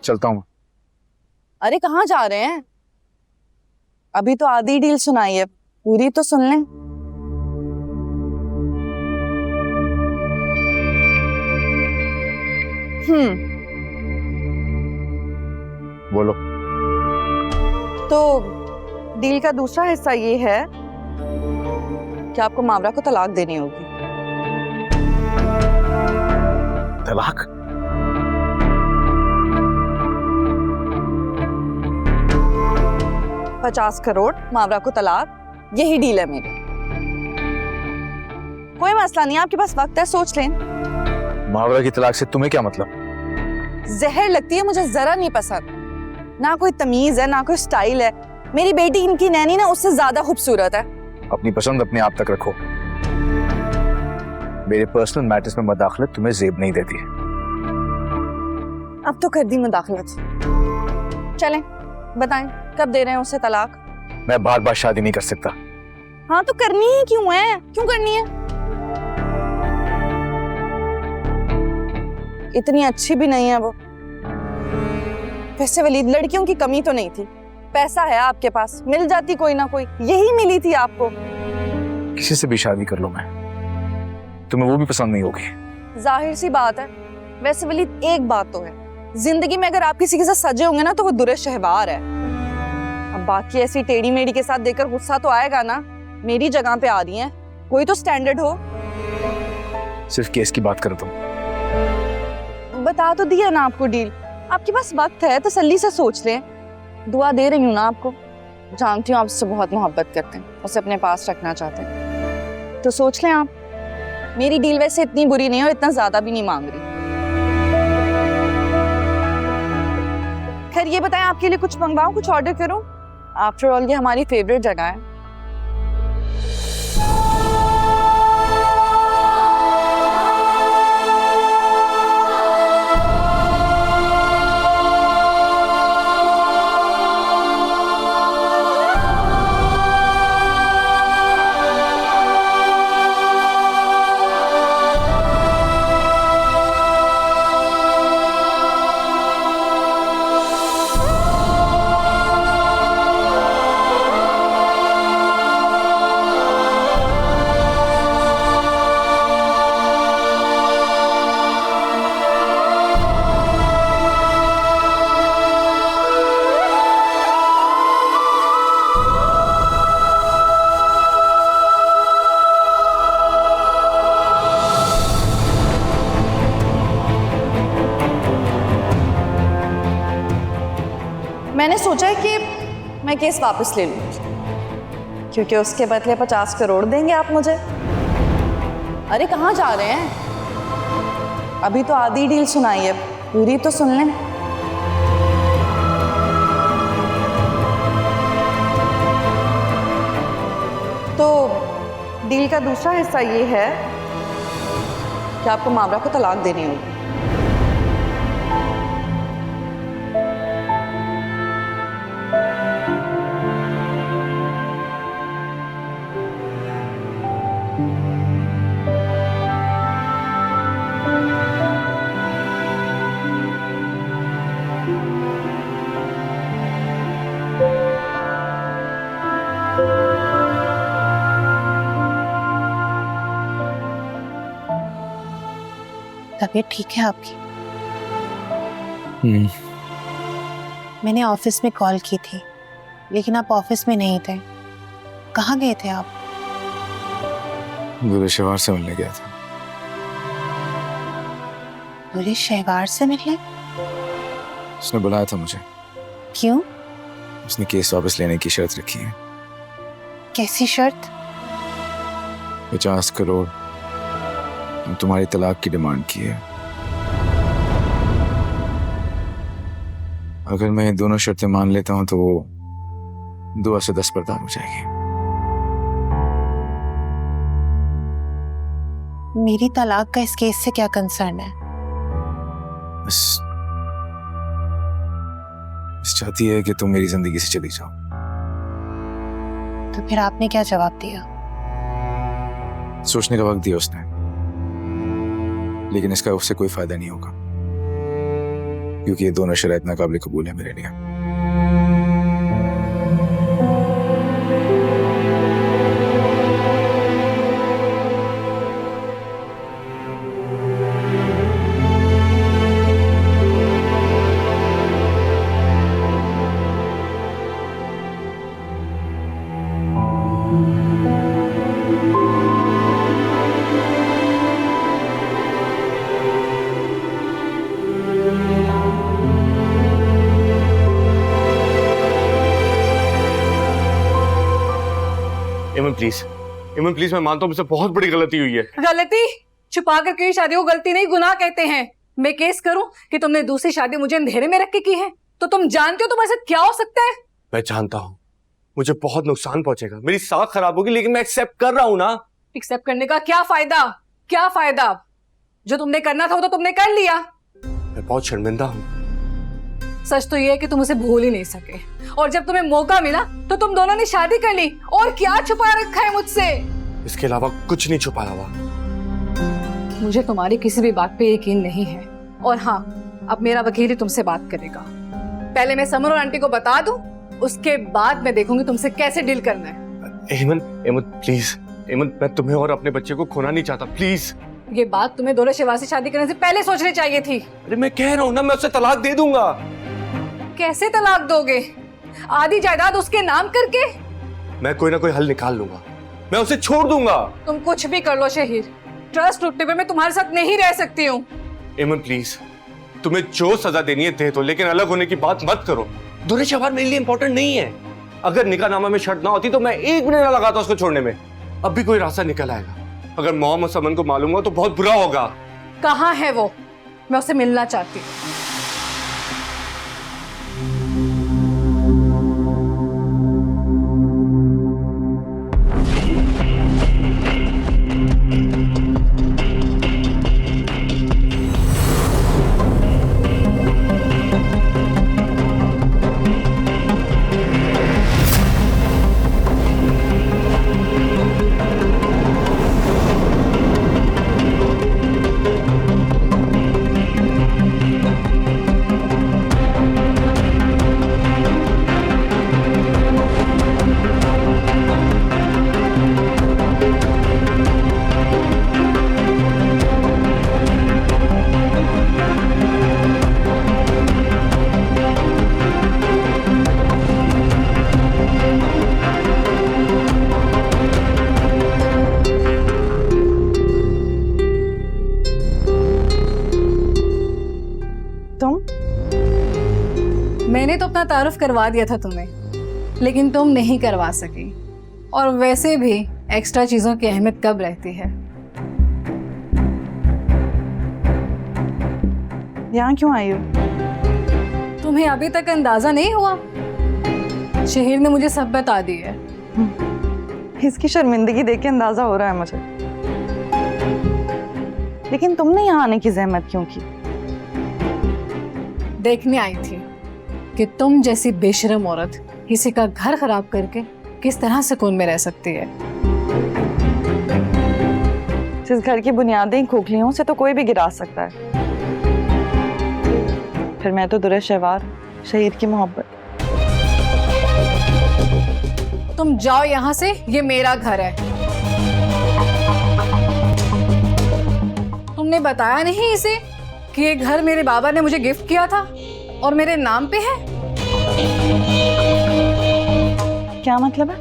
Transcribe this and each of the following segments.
चलता हूँ। अरे कहाँ जा रहे हैं? अभी तो आधी डील सुनाई है, पूरी तो सुन लें। बोलो। तो डील का दूसरा हिस्सा ये है कि आपको मावरा को तलाक देनी होगी। तलाक? $50 करोड़ मावरा को तलाक, यही डील है मेरी। कोई मसला नहीं, आपके पास वक्त है, सोच लें। मावरा की तलाक से तुम्हें क्या मतलब? जहर लगती है, मुझे जरा नहीं पसंद। ना कोई तमीज है, ना कोई स्टाइल है। मेरी बेटी इनकी नैनी ना उससे ज्यादा खूबसूरत है। अपनी पसंद अपने आप तक रखो। मेरे पर्सनल मैटर्स में मदाखलत तुम्हें जेब नहीं देती। अब तो कर दी मुदाखलत। चलें, बताएं कब दे रहे हैं उसे तलाक? मैं बार बार शादी नहीं कर सकता। हाँ तो करनी ही क्यों है? क्यों करनी है? इतनी अच्छी भी नहीं है वो। वैसे वलीद, लड़कियों की कमी तो नहीं थी। पैसा है आपके पास, मिल जाती कोई ना कोई। यही मिली थी आपको। किसी से भी शादी कर लो, मैं तुम्हें वो भी पसंद नहीं होगी। जाहिर सी बात है। वैसे वलीद, एक बात तो है, जिंदगी में अगर आप किसी के साथ सजे होंगे ना तो वो दुरे शहवार है। अब बाकी ऐसी टेढ़ी मेढ़ी के साथ देखकर गुस्सा तो आएगा ना। मेरी जगह पे आ रही हैं, कोई तो स्टैंडर्ड हो। सिर्फ केस की बात करो तुम। बता तो दिया ना आपको डील। आपके पास वक्त है, तसल्ली से सोच लें। दुआ दे रही हूँ ना आपको। जानती हूँ आप उससे बहुत मोहब्बत करते हैं, उसे अपने पास रखना चाहते हैं, तो सोच लें आप। मेरी डील वैसे इतनी बुरी नहीं है और इतना ज्यादा भी नहीं मांग रही। खैर ये बताएं, आपके लिए कुछ मंगवाऊं, कुछ ऑर्डर करूं? आफ्टर ऑल ये हमारी फेवरेट जगह है। मैंने सोचा है कि मैं केस वापस ले लूं, क्योंकि उसके बदले 50 करोड़ देंगे आप मुझे। अरे कहाँ जा रहे हैं? अभी तो आधी डील सुनाई है, पूरी तो सुन लें। तो डील का दूसरा हिस्सा ये है कि आपको मावरा को तलाक देनी होगी। तबीयत ठीक है आपकी? मैंने ऑफिस में कॉल की थी, लेकिन आप ऑफिस में नहीं थे। कहाँ गए थे आप? दूल्हे शहवार से मिलने गया था। दूल्हे शहवार से मिलने? उसने बुलाया था मुझे। क्यों? उसने केस वापस लेने की शर्त रखी है। कैसी शर्त? 50 करोड़ तुम्हारी तलाक की डिमांड की है। अगर मैं ये दोनों शर्तें मान लेता हूं तो वो 2 से 10 बरदार हो जाएगी। मेरी तलाक का इस केस से क्या कंसर्न है? बस चाहती है कि तुम मेरी जिंदगी से चली जाओ। तो फिर आपने क्या जवाब दिया? सोचने का वक्त दिया उसने, लेकिन इसका उससे कोई फायदा नहीं होगा। क्योंकि ये दोनों शराइत नाकाबिल कबूल है मेरे लिए। इमन प्लीज मैं मानता हूँ मुझसे बहुत बड़ी गलती हुई है। गलती? छुपा कर की शादी को गलती नहीं गुनाह कहते हैं। मैं केस करूं कि तुमने दूसरी शादी मुझे अंधेरे में रख के की है, तो तुम जानते हो तुम्हारे साथ क्या हो सकता है? मैं जानता हूँ मुझे बहुत नुकसान पहुंचेगा, मेरी साख खराब होगी, लेकिन मैं एक्सेप्ट कर रहा हूँ ना। एक्सेप्ट करने का क्या फायदा? क्या फायदा? जो तुमने करना था वो तो तुमने कर लिया। मैं बहुत शर्मिंदा हूँ। सच तो ये है कि तुम उसे भूल ही नहीं सके, और जब तुम्हें मौका मिला तो तुम दोनों ने शादी कर ली। और क्या छुपा रखा है मुझसे? इसके अलावा कुछ नहीं छुपाया हुआ। मुझे तुम्हारी किसी भी बात पे यकीन नहीं है। और हाँ, अब मेरा वकील ही तुमसे बात करेगा। पहले मैं समर और आंटी को बता दूं, उसके बाद मैं देखूंगी तुमसे कैसे डील करना है। इमन प्लीज, इमन मैं तुम्हें और अपने बच्चे को खोना नहीं चाहता, प्लीज। ये बात तुम्हें दोनों शिवा से शादी करने से पहले सोचनी चाहिए थी। अरे मैं कह रहा हूँ ना, मैं उससे तलाक दे दूंगा। कैसे तलाक दोगे? आधी जायदाद उसके नाम करके? मैं कोई ना कोई हल निकाल लूंगा, मैं उसे छोड़ दूंगा। तुम कुछ भी कर लो शहीर, ट्रस्ट टूटने पे मैं तुम्हारे साथ नहीं रह सकती हूँ। इमन प्लीज, तुम्हें जो सजा देनी है दे दो, लेकिन अलग होने की बात मत करो। दूल्हे शहबाज मेरे लिए इंपॉर्टेंट नहीं है। अगर निकाहनामा में शर्त ना होती तो मैं 1 मिनट ना लगाता उसको छोड़ने में। अब भी कोई रास्ता निकल आएगा। अगर मोहम्मद समन को मालूम हुआ तो बहुत बुरा होगा। कहाँ है वो? मैं उससे मिलना चाहती हूँ। मैंने तो अपना तारुफ करवा दिया था तुम्हें, लेकिन तुम नहीं करवा सकी। और वैसे भी एक्स्ट्रा चीजों की अहमियत कब रहती है? यहाँ क्यों आई हो? तुम्हें अभी तक अंदाजा नहीं हुआ? शहीर ने मुझे सब बता दी है। इसकी शर्मिंदगी देख के अंदाजा हो रहा है मुझे। लेकिन तुमने यहाँ आने की जहमत क्यों की? देखने आई थी कि तुम जैसी बेशरम औरत किसी का घर खराब करके किस तरह सुकून में रह सकती है। जिस घर की बुनियादें खोखलियों से तो कोई भी गिरा सकता है, फिर मैं तो दुरे शहवार शहीद की मोहब्बत। तुम जाओ यहाँ से, ये मेरा घर है। तुमने बताया नहीं इसे कि ये घर मेरे बाबा ने मुझे गिफ्ट किया था और मेरे नाम पे है? क्या मतलब है?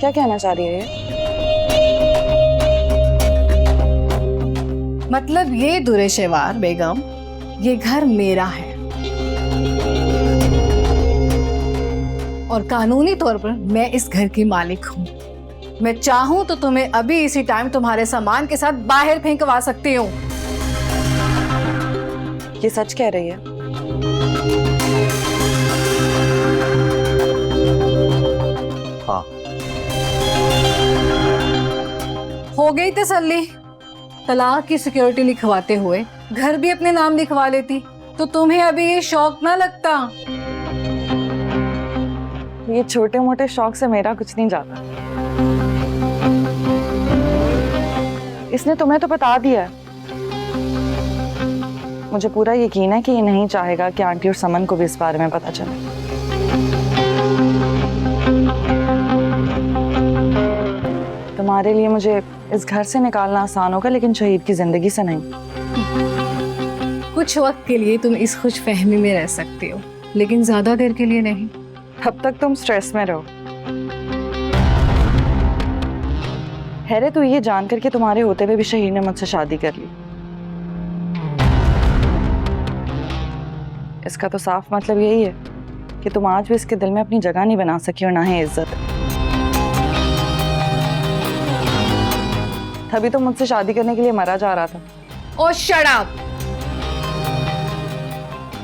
क्या कहना चाह रही है ये? मतलब ये दुरे शेवार बेगम, ये घर मेरा है और कानूनी तौर पर मैं इस घर की मालिक हूँ। मैं चाहूँ तो तुम्हें अभी इसी टाइम तुम्हारे सामान के साथ बाहर फेंकवा सकती हूँ। ये सच कह रही है? हाँ। हो गई तसल्ली? तलाक की सिक्योरिटी लिखवाते हुए घर भी अपने नाम लिखवा लेती तो तुम्हें अभी ये शौक ना लगता। ये छोटे मोटे शौक से मेरा कुछ नहीं जाता। इसने तुम्हें तो बता दिया है, मुझे पूरा यकीन है कि ये नहीं चाहेगा कि आंटी और समन को भी इस बारे में पता चले। तुम्हारे लिए मुझे इस घर से निकालना आसान होगा, लेकिन शहीद की जिंदगी से नहीं। कुछ वक्त के लिए तुम इस खुशफहमी में रह सकती हो, लेकिन ज्यादा देर के लिए नहीं। तब तक तुम स्ट्रेस में रहो। हैरे, तो ये जानकर के तुम्हारे होते हुए भी शहीद ने मुझसे शादी कर ली, इसका तो साफ मतलब यही है कि तुम आज भी इसके दिल में अपनी जगह नहीं बना सकी और ना ही इज्जत। तभी तो मुझसे शादी करने के लिए मरा जा रहा था। ओ शट अप!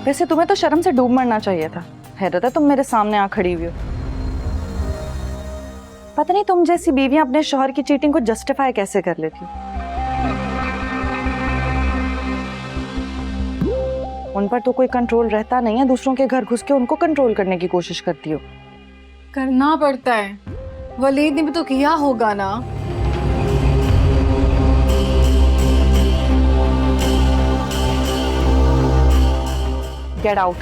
वैसे तुम्हें तो शर्म से डूब मरना चाहिए था। हैरत है तुम मेरे सामने आ खड़ी हुई हो। पता नहीं तुम जैसी बीवियां अपने शौहर की चीटिंग को जस्टिफाई कैसे कर लेती हो। उन पर तो कोई कंट्रोल रहता नहीं है, दूसरों के घर घुस के उनको कंट्रोल करने की कोशिश करती हो। करना पड़ता है, वलीद ने भी तो किया होगा ना। Get out.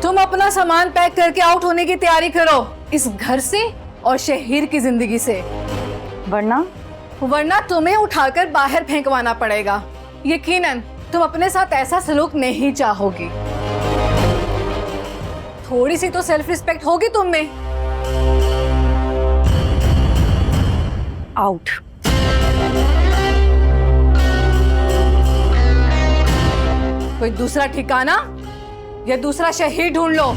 तुम अपना सामान पैक करके आउट होने की तैयारी करो, इस घर से और शहीर की जिंदगी से, वरना तुम्हें उठाकर बाहर फेंकवाना पड़ेगा। यकीनन तुम अपने साथ ऐसा सलूक नहीं चाहोगी। थोड़ी सी तो सेल्फ रिस्पेक्ट होगी तुम में। आउट। कोई दूसरा ठिकाना या दूसरा शहीद ढूंढ लो।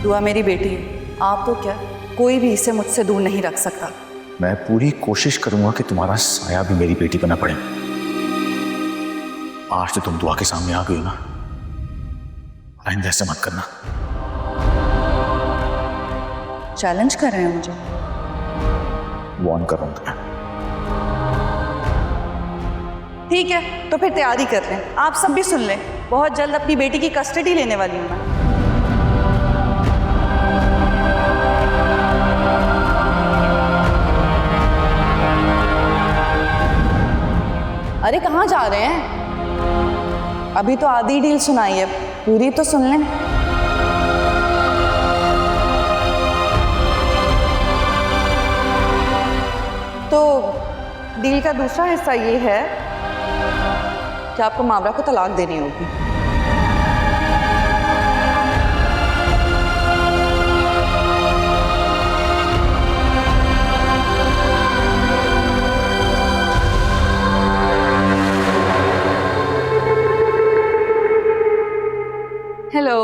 दुआ मेरी बेटी है, आप तो क्या कोई भी इसे मुझसे दूर नहीं रख सकता। मैं पूरी कोशिश करूंगा कि तुम्हारा साया भी मेरी बेटी पर ना पड़े। आज तो तुम दुआ के सामने आ गई हो ना, आइंदा ऐसे मत करना। चैलेंज कर रहे हैं मुझे? वार्न कर रहा हूं तुम्हें। ठीक है, तो फिर तैयारी कर लें। आप सब भी सुन लें, बहुत जल्द अपनी बेटी की कस्टडी लेने वाली हूँ मैं। अरे कहाँ जा रहे हैं? अभी तो आधी डील सुनाई है, पूरी तो सुन लें। तो डील का दूसरा हिस्सा ये है कि आपको मावरा को तलाक देनी होगी। हेलो।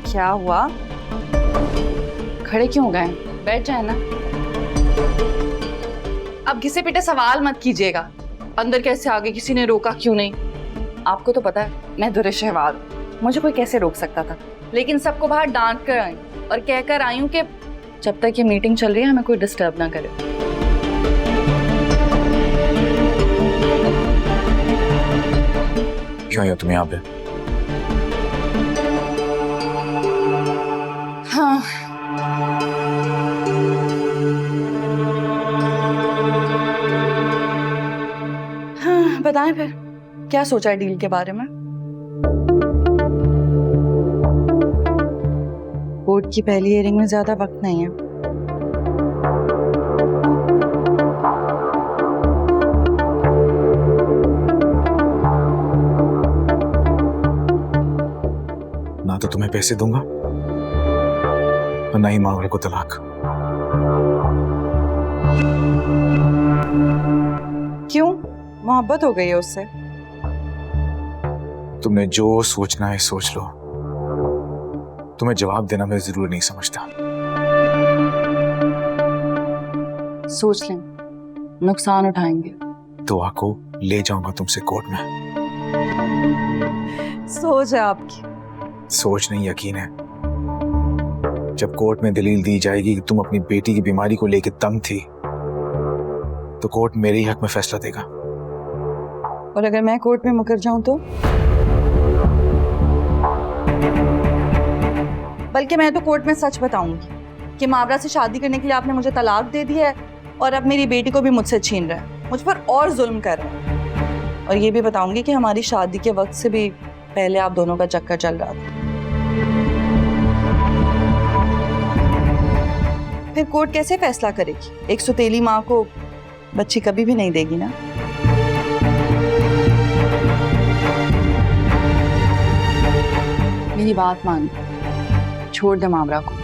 क्या हुआ? खड़े क्यों गए? बैठ जाए ना। अब घिसे पिटे सवाल मत कीजिएगा। अंदर कैसे आ गए, किसी ने रोका क्यों नहीं? आपको तो पता है मैं दुर्रे शहवाल हूं, मुझे कोई कैसे रोक सकता था। लेकिन सबको बाहर डांट कर आई और कहकर आई हूं कि जब तक ये मीटिंग चल रही है हमें कोई डिस्टर्ब ना करे। क्यों आए हो तुम यहाँ पे? हाँ, हाँ, बताएं फिर क्या सोचा है डील के बारे में? कोर्ट की पहली हियरिंग में ज्यादा वक्त नहीं है। ना तो तुम्हें पैसे दूंगा और ना ही मांग को तलाक। क्यों? मोहब्बत हो गई है उससे? तुमने जो सोचना है सोच लो, तुम्हें जवाब देना मैं जरूरी नहीं समझता। सोच लें, नुकसान उठाएंगे। तो आको ले जाऊंगा तुमसे कोर्ट में। सोच है आपकी। सोच नहीं, यकीन है। जब कोर्ट में दलील दी जाएगी कि तुम अपनी बेटी की बीमारी को लेकर तंग थी, तो कोर्ट मेरे ही हक में फैसला देगा। और अगर मैं कोर्ट में मुकर जाऊं तो? बल्कि मैं तो कोर्ट में सच बताऊंगी कि मावरा से शादी करने के लिए आपने मुझे तलाक दे दी है और अब मेरी बेटी को भी मुझसे छीन रहा है, मुझ पर और जुल्म कर रहा है। और ये भी बताऊंगी कि हमारी शादी के वक्त से भी पहले आप दोनों का चक्कर चल रहा था। फिर कोर्ट कैसे फैसला करेगी? एक सुतेली माँ को बच्ची कभी भी नहीं देगी ना। मेरी बात मान, छोड़ दे मामरा को।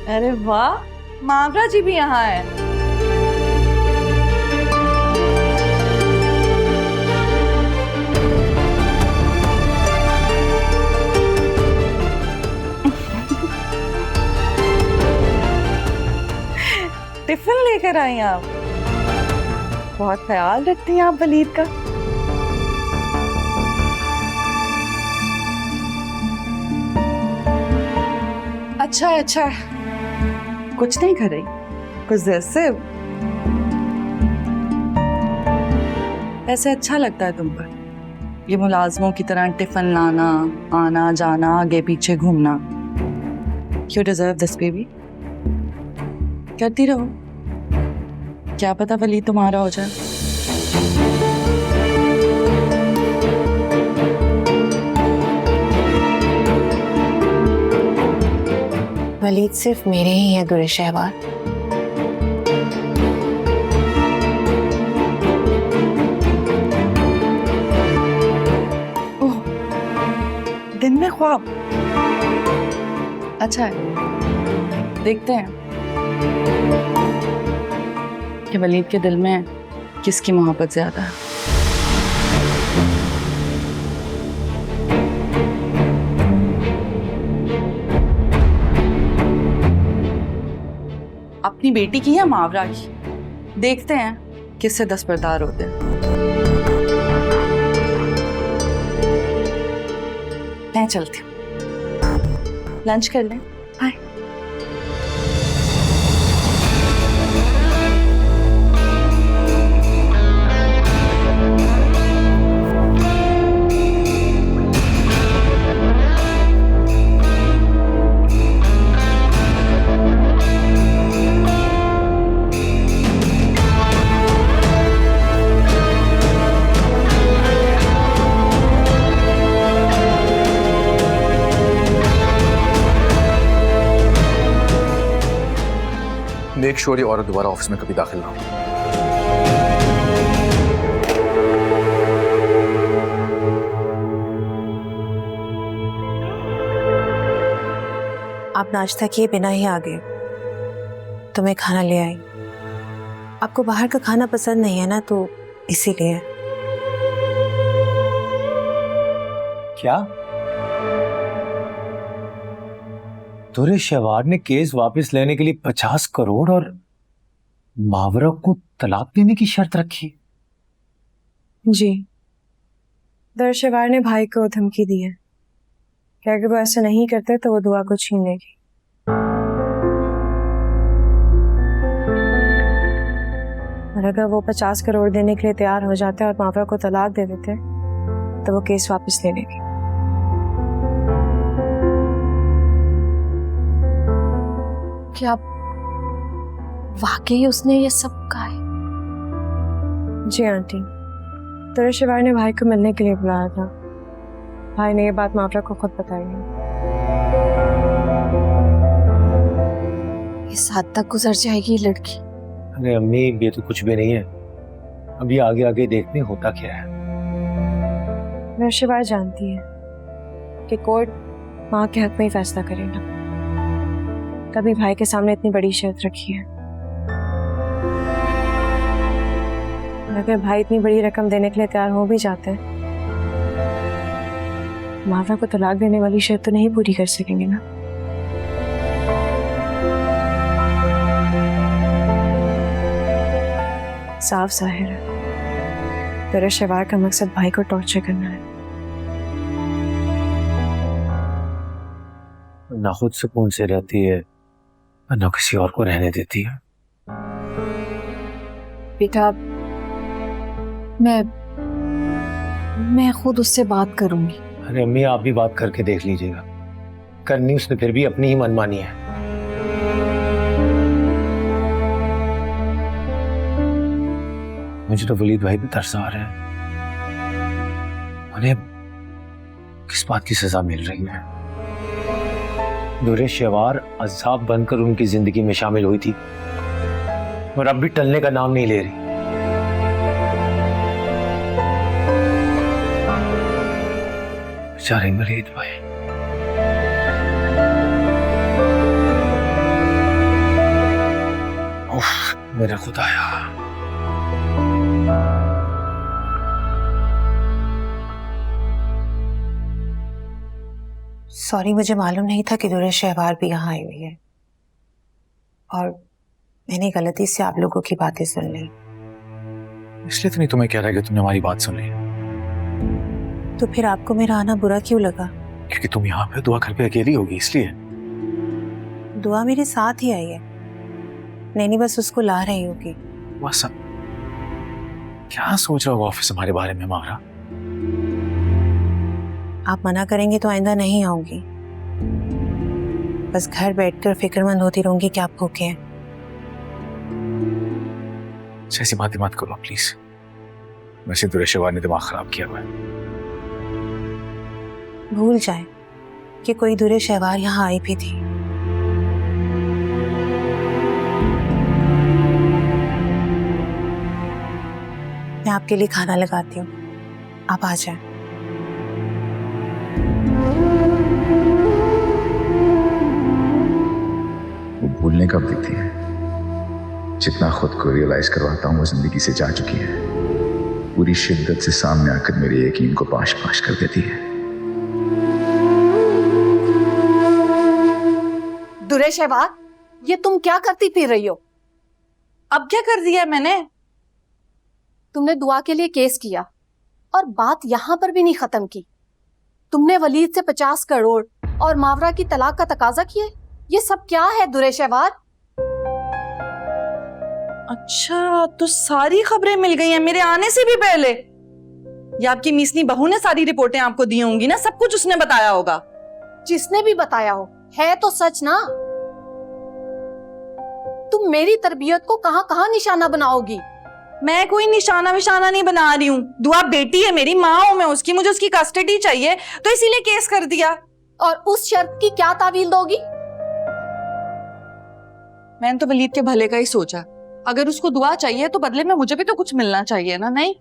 अरे वाह, मावरा जी भी यहाँ है। टिफिन लेकर आई आप। बहुत ख्याल रखती हैं आप वलीद का। अच्छा है, अच्छा है। कुछ नहीं कर रही, कुछ जैसे ऐसे अच्छा लगता है तुम पर, ये मुलाजमों की तरह टिफिन लाना, आना जाना, आगे पीछे घूमना। You deserve this baby। करती रहो, क्या पता वलीद तुम्हारा हो जाए। वलीद सिर्फ मेरे ही है दुरे शहवार। ओह, दिन में ख्वाब। अच्छा है, देखते हैं कि वलीद के दिल में किसकी मोहब्बत ज्यादा है। अपनी बेटी की या मावरा की? देखते हैं किससे दस्तबरदार होते हैं। मैं चलती हूँ, लंच कर लें। बाय। मेक श्योर ये औरत दोबारा ऑफिस में कभी दाखिल ना हो। आप नाश्ता किए बिना ही आ गए, तो मैं खाना ले आई। आपको बाहर का खाना पसंद नहीं है ना, तो इसीलिए। क्या तुरे शहवार ने केस वापस लेने के लिए 50 करोड़ और मावरा को तलाक देने की शर्त रखी? जी, दर्शवार ने भाई को धमकी दी है कि अगर वो ऐसा नहीं करते तो वो दुआ को छीन लेगी। और अगर वो 50 करोड़ देने के लिए तैयार हो जाते और मावरा को तलाक दे देते तो वो केस वापस ले लेगी। क्या वाकई उसने ये सब कहा है? जी आंटी, दर्शवार ने भाई को मिलने के लिए बुलाया था। भाई ने ये बात मावरा को खुद बताई है। इस हद तक गुजर जाएगी ये लड़की? अरे अम्मी, ये तो कुछ भी नहीं है। अभी आगे आगे देखने होता क्या है। दर्शवार जानती है कि कोर्ट माँ के हक में ही फैसला करेगा, तभी भाई के सामने इतनी बड़ी शर्त रखी है। अगर भाई इतनी बड़ी रकम देने के लिए तैयार हो भी जाते हैं, मावरा को तलाक देने वाली शर्त तो नहीं पूरी कर सकेंगे ना। साफ जाहिर है तेरे शवार का मकसद भाई को टॉर्चर करना है। ना खुद सुकून से रहती है, ना किसी और को रहने देती है। बेटा, मैं खुद उससे बात करूंगी। अरे अम्मी, आप भी बात करके देख लीजिएगा। करनी उसने फिर भी अपनी ही मनमानी है। मुझे तो वलीद भाई पे तरस आ रहा है। उन्हें किस बात की सजा मिल रही है? दुरे शवार अज़ाब बनकर उनकी जिंदगी में शामिल हुई थी और अब भी टलने का नाम नहीं ले रही। बेचारे वलीद भाई। उफ, मेरा खुदाया। सॉरी, मुझे मालूम नहीं था कि दुरे शहवार भी यहाँ आई हुई है और मैंने गलती से आप लोगों की बातें सुन ली। इसलिए तो नहीं तुम्हें कह रहा कि तुमने हमारी बात सुन ली। तो फिर आपको मेरा आना बुरा क्यों लगा? क्योंकि तुम यहाँ पे दुआ घर पे अकेली होगी, इसलिए। दुआ मेरे साथ ही आई है, नैनी बस उसको ला रही होगी। बस क्या सोच रहा होगा ऑफिस हमारे बारे में मावरा? आप मना करेंगे तो आइंदा नहीं आऊंगी। बस घर बैठकर फिक्रमंद होती रहूंगी कि आप भूखे हैं। ऐसी बातें मत करो प्लीज। वैसे दुरे शवार ने दिमाग खराब किया हुआ है। भूल जाए कि कोई दुरे शहवार यहाँ आई भी थी। मैं आपके लिए खाना लगाती हूँ, आप आ जाएं। वो भूलने कब देती है? जितना खुद को रियलाइज करवाता हूँ वो जिंदगी से जा चुकी है। पूरी शिद्दत से सामने आकर मेरे यकीन को पाश पाश कर देती है। दुरे शहवार, ये तुम क्या करती फिर रही हो? अब क्या कर दिया मैंने? तुमने दुआ के लिए केस किया और बात यहां पर भी नहीं खत्म की। तुमने वलीद से 50 करोड़ और मावरा की तलाक का तकाजा किया। ये सब क्या है दुरे शहवार? अच्छा, तो सारी खबरें मिल गई हैं मेरे आने से भी पहले। ये आपकी मीसनी बहू ने सारी रिपोर्टें आपको दी होंगी ना, सब कुछ उसने बताया होगा। जिसने भी बताया हो, है तो सच ना। तुम मेरी तरबियत को कहां कहां निशाना बनाओगी? मैं कोई निशाना विशाना नहीं बना रही हूँ। दुआ बेटी है मेरी, माँ हूं मैं उसकी, मुझे उसकी कस्टडी चाहिए तो इसीलिए केस कर दिया। और उस शर्त की क्या तावील दोगी? मैंने तो वलीद के भले का ही सोचा। अगर उसको दुआ चाहिए तो बदले में मुझे भी तो कुछ मिलना चाहिए ना। नहीं,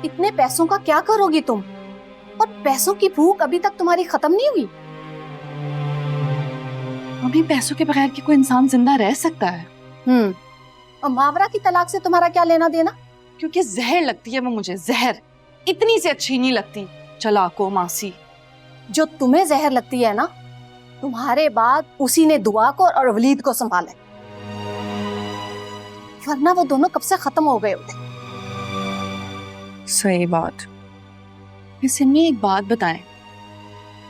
इतने पैसों का क्या करोगी तुम? और पैसों की भूख अभी तक तुम्हारी खत्म नहीं हुई? अभी पैसों के बगैर की कोई इंसान जिंदा रह सकता है? और मावरा की तलाक से तुम्हारा क्या लेना देना? क्योंकि जहर लगती है वो मुझे, जहर। इतनी से अच्छी नहीं लगती चलाको मासी। जो तुम्हें जहर लगती है ना, तुम्हारे बाद उसी ने दुआ को और वलीद को संभाला, वरना वो दोनों कब से खत्म हो गए होते। सही बात। वैसे में एक बात बताएं,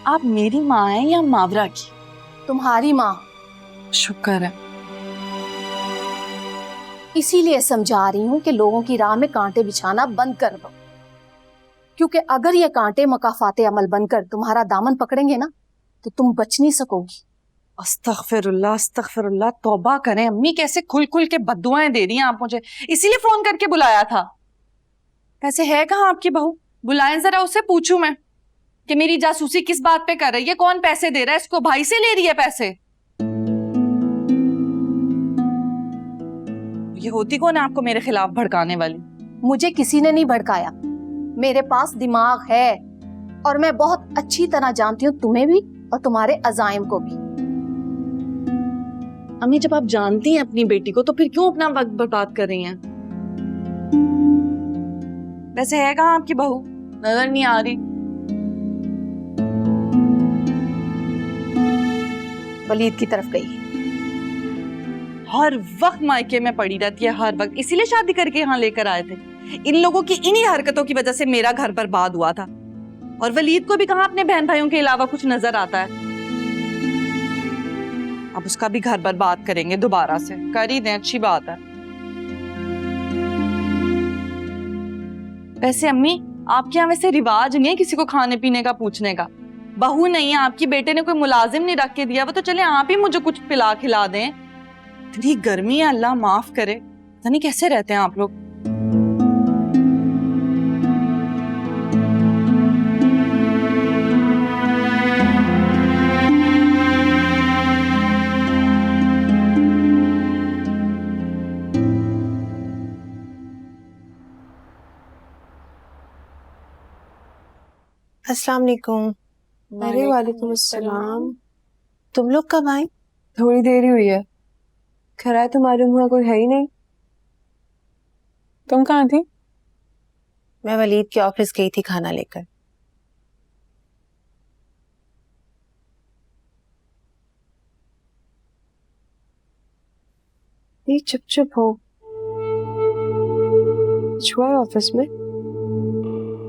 आप मेरी माँ हैं या मावरा की? तुम्हारी माँ। शुक्र है। इसीलिए समझा रही हूँ कि लोगों की राह में कांटे बिछाना बंद कर दो, क्योंकि अगर ये कांटे मकाफाते अमल बनकर तुम्हारा दामन पकड़ेंगे ना, तो तुम बच नहीं सकोगी। अस्तगफिरुल्लाह, अस्तगफिरुल्लाह, तौबा करें अम्मी, कैसे खुल खुल के बद्दुआएं दे रही हैं आप मुझे। इसीलिए फोन करके बुलाया था। वैसे है कहाँ आपकी बहू? बुलाएं जरा, उससे पूछूं मैं कि मेरी जासूसी किस बात पे कर रही है, कौन पैसे दे रहा है इसको, भाई से ले रही है पैसे? ये होती कौन है आपको मेरे खिलाफ भड़काने वाली? मुझे किसी ने नहीं भड़काया, मेरे पास दिमाग है और मैं बहुत अच्छी तरह जानती हूँ तुम्हें भी और तुम्हारे अजाइम को भी। अम्मी, जब आप जानती हैं अपनी बेटी को तो फिर क्यों अपना वक्त बर्बाद कर रही हैं? वैसे है कहाँ आपकी बहू? नजर नहीं आ रही। वलीद की तरफ गई। हर वक्त मायके में पड़ी रहती है, हर वक्त। इसीलिए शादी करके यहाँ लेकर आए थे। इन लोगों की इन्हीं हरकतों की वजह से मेरा घर बर्बाद हुआ था। और वलीद को भी कहाँ अपने बहन भाइयों के अलावा कुछ नजर आता है। अब उसका भी घर बर्बाद करेंगे दोबारा से। कर ही दें, अच्छी बात है। वैसे अम्मी, आपके यहाँ वैसे रिवाज नहीं है किसी को खाने पीने का पूछने का? बहू नहीं है आपकी, बेटे ने कोई मुलाजिम नहीं रख के दिया, वो तो चले आप ही मुझे कुछ पिला खिला दें। इतनी गर्मी है, अल्लाह माफ करे। पता नहीं कैसे रहते हैं आप लोग। अस्सलाम वालेकुम। अरे वालेकुम अस्सलाम। तुम लोग कब आए? थोड़ी देर ही हुई है। खरा तो मालूम हुआ कोई है ही नहीं। तुम कहाँ थी? मैं वलीद के ऑफिस गई थी खाना लेकर। ये चुप चुप हो। छुआ है ऑफिस में?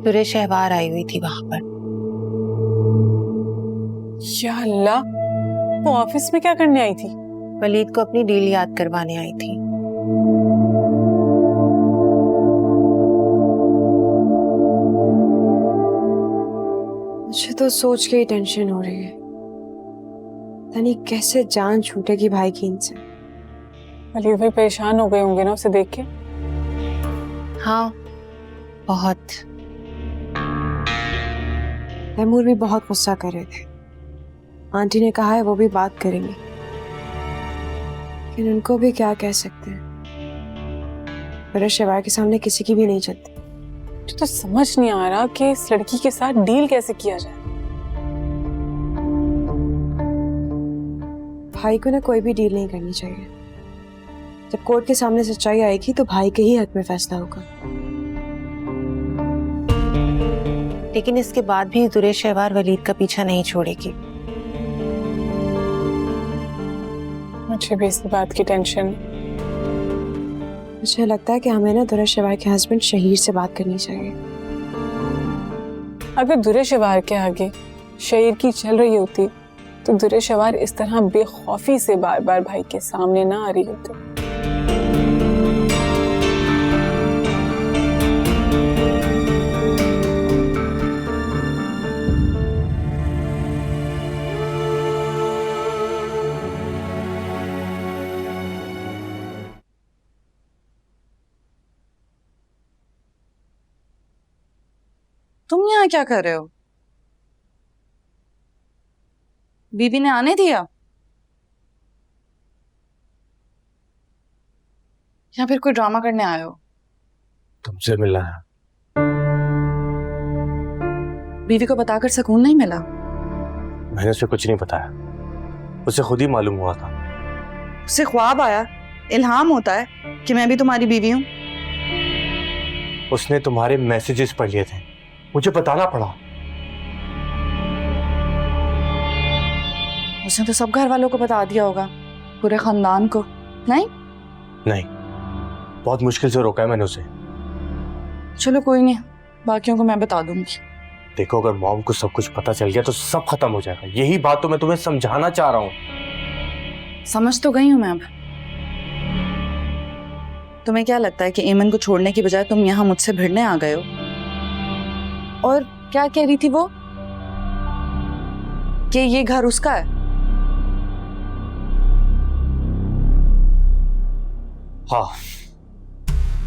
दुरे शहवार आई हुई थी वहां पर। या अल्लाह, वो ऑफिस में क्या करने आई थी? वलीद को अपनी डील याद करवाने आई थी। मुझे तो सोच के ही टेंशन हो रही है। तनी कैसे जान छूटेगी भाई की इनसे। वलीद भाई परेशान हो गए होंगे ना उसे देख के। हाँ, बहुत। तैमूर भी बहुत गुस्सा कर रहे थे। आंटी ने कहा है वो भी बात करेंगे, लेकिन उनको भी क्या कह सकते हैं। मेरे शिवाय के सामने किसी की भी नहीं चलती। तो समझ नहीं आ रहा कि इस लड़की के साथ डील कैसे किया जाए। भाई को ना कोई भी डील नहीं करनी चाहिए। जब कोर्ट के सामने सच्चाई आएगी तो भाई के ही हक में फैसला होगा। लेकिन इसके बाद भी दुरे शहवार वलीद का पीछा नहीं छोड़ेगी। मुझे भी इस बात की टेंशन। मुझे लगता है कि हमें ना दुरे शहवार के हस्बैंड शहीर से बात करनी चाहिए। अगर दुरे शहवार के आगे शहीर की चल रही होती तो दुरे शहवार इस तरह बेखौफी से बार बार भाई के सामने ना आ रही होती। तुम यहाँ क्या कर रहे हो? बीबी ने आने दिया या फिर कोई ड्रामा करने आए हो? तुमसे मिलना है। बीवी को बताकर सुकून नहीं मिला? मैंने उसे कुछ नहीं बताया। उसे खुद ही मालूम हुआ था। उसे ख्वाब आया, इल्हाम होता है कि मैं भी तुम्हारी बीवी हूँ। उसने तुम्हारे मैसेजेस पढ़ लिए थे, मुझे बताना पड़ा। उसने तो सब घर वालों को बता दिया होगा, पूरे खानदान को। नहीं नहीं, बहुत मुश्किल से रोका है मैंने उसे। चलो कोई नहीं, बाकियों को मैं बता दूंगी। देखो, अगर मॉम को सब कुछ पता चल गया तो सब खत्म हो जाएगा। यही बात तो मैं तुम्हें समझाना चाह रहा हूँ। समझ तो गई हूँ मैं अब। तुम्हें क्या लगता है कि एमन को छोड़ने की बजाय तुम यहाँ मुझसे भिड़ने आ गए हो? और क्या कह रही थी वो, कि ये घर उसका है? हाँ,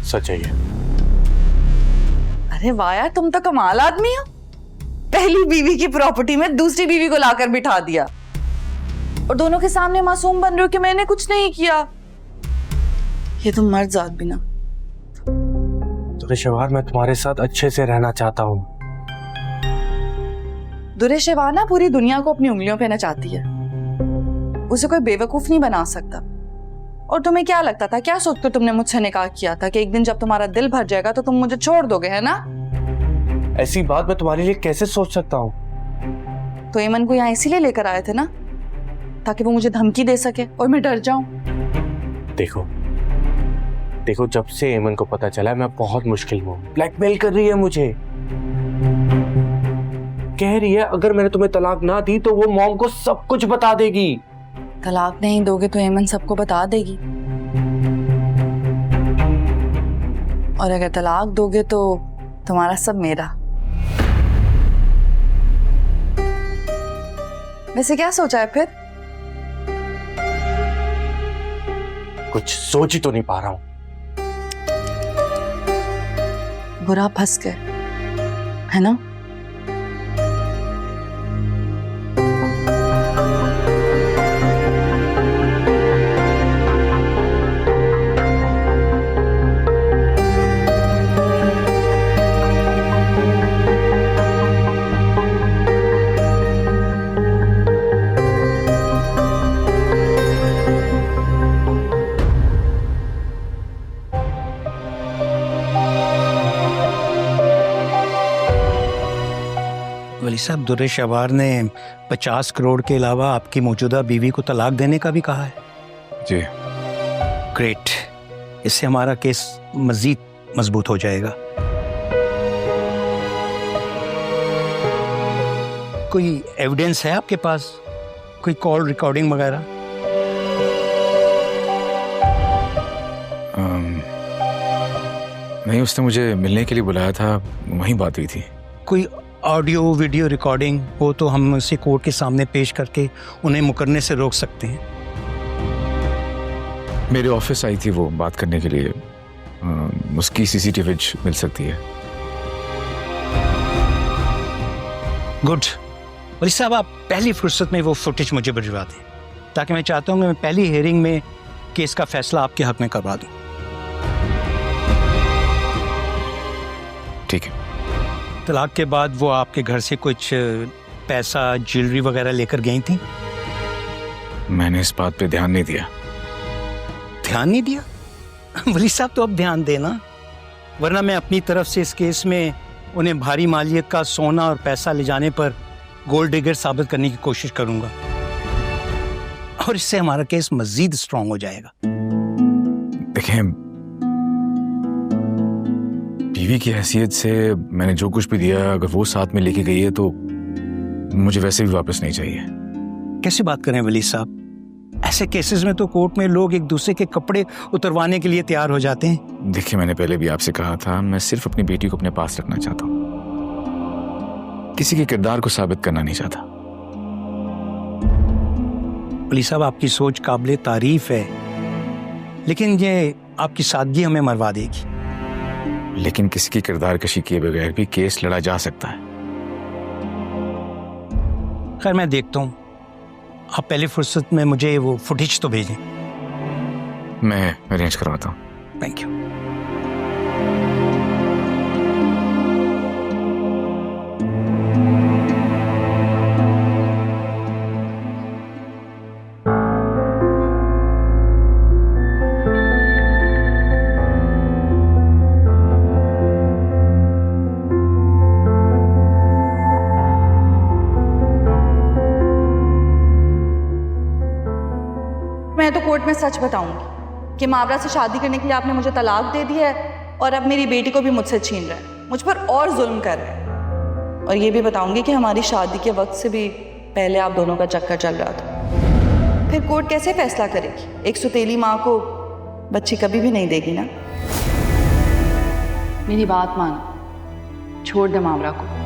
सच है ये। अरे वाह यार, तुम तो कमाल आदमी हो। पहली बीवी की प्रॉपर्टी में दूसरी बीवी को लाकर बिठा दिया और दोनों के सामने मासूम बन रहे हो कि मैंने कुछ नहीं किया। ये तुम मर्द जात भी ना। दुरेशवार, मैं तुम्हारे साथ अच्छे से रहना चाहता हूँ। दुरेशवार ना पूरी दुनिया को अपनी उंगलियों पे नचाती है, उसे कोई बेवकूफ नहीं बना सकता। और तुम्हें क्या लगता था, क्या सोचकर तुमने मुझसे निकाह किया था कि एक दिन जब तुम्हारा दिल भर जाएगा तो तुम मुझे छोड़ दोगे, है ना? ऐसी बात मैं तुम्हारे लिए कैसे सोच सकता हूँ? तो एमन को यहाँ इसीलिए लेकर आए थे ना, ताकि वो मुझे धमकी दे सके और मैं डर जाऊं। देखो देखो, जब से एमन को पता चला मैं बहुत मुश्किल में हूँ। ब्लैकमेल कर रही है मुझे, कह रही है अगर मैंने तुम्हें तलाक ना दी तो वो मॉम को सब कुछ बता देगी। तलाक नहीं दोगे तो एमन सबको बता देगी, और अगर तलाक दोगे तो तुम्हारा सब मेरा। वैसे क्या सोचा है फिर? कुछ सोच ही तो नहीं पा रहा हूँ। बुरा फंस गए, है ना? वली साहब, दुरेशवार ने 50 करोड़ के अलावा आपकी मौजूदा बीवी को तलाक देने का भी कहा है। जी। ग्रेट, इससे हमारा केस मजीद मजबूत हो जाएगा। कोई एविडेंस है आपके पास, कोई कॉल रिकॉर्डिंग वगैरह? नहीं, उसने मुझे मिलने के लिए बुलाया था, वहीं बात हुई थी। कोई ऑडियो वीडियो रिकॉर्डिंग हो तो हम उसे कोर्ट के सामने पेश करके उन्हें मुकरने से रोक सकते हैं। मेरे ऑफिस आई थी वो बात करने के लिए, उसकी सीसीटीवी मिल सकती है। गुड। वली साहब, आप पहली फुर्सत में वो फुटेज मुझे भिजवा दें, ताकि मैं चाहता हूँ कि मैं पहली हियरिंग में केस का फैसला आपके हक में करवा दूँ। ठीक है। तलाक के बाद वो आपके घर से कुछ पैसा, ज्वेलरी वगैरह लेकर गई थी? मैंने इस बात पे ध्यान नहीं दिया। ध्यान नहीं दिया? वली साहब, तो अब ध्यान देना, वरना मैं अपनी तरफ से इस केस में उन्हें भारी मालियत का सोना और पैसा ले जाने पर गोल्ड डिगर साबित करने की कोशिश करूंगा, और इससे हमारा केस मजीद स्ट्रांग हो जाएगा। देखें, बीवी की हैसियत से मैंने जो कुछ भी दिया, अगर वो साथ में लेके गई है तो मुझे वैसे भी वापस नहीं चाहिए। कैसे बात करें वली साहब, ऐसे केसेस में तो कोर्ट में लोग एक दूसरे के कपड़े उतरवाने के लिए तैयार हो जाते हैं। देखिए, मैंने पहले भी आपसे कहा था, मैं सिर्फ अपनी बेटी को अपने पास रखना चाहता हूँ, किसी के किरदार को साबित करना नहीं चाहता। वली साहब, आपकी सोच काबिले तारीफ है, लेकिन ये आपकी सादगी हमें मरवा देगी। लेकिन किसी की किरदार कशी किए बगैर भी केस लड़ा जा सकता है। खैर, मैं देखता हूँ, आप पहली फुर्सत में मुझे वो फुटेज तो भेजें। मैं अरेंज करवाता हूँ। Thank you. मैं तो कोर्ट में सच बताऊंगी कि मावरा से शादी करने के लिए आपने मुझे तलाक दे दिया है और अब मेरी बेटी को भी मुझसे छीन रहा है, मुझ पर और जुल्म कर रहा है। और ये भी बताऊंगी कि हमारी शादी के वक्त से भी पहले आप दोनों का चक्कर चल रहा था। फिर कोर्ट कैसे फैसला करेगी? एक सुतेली माँ को बच्ची कभी भी नहीं देगी ना। मेरी बात मान, छोड़ दे मावरा को।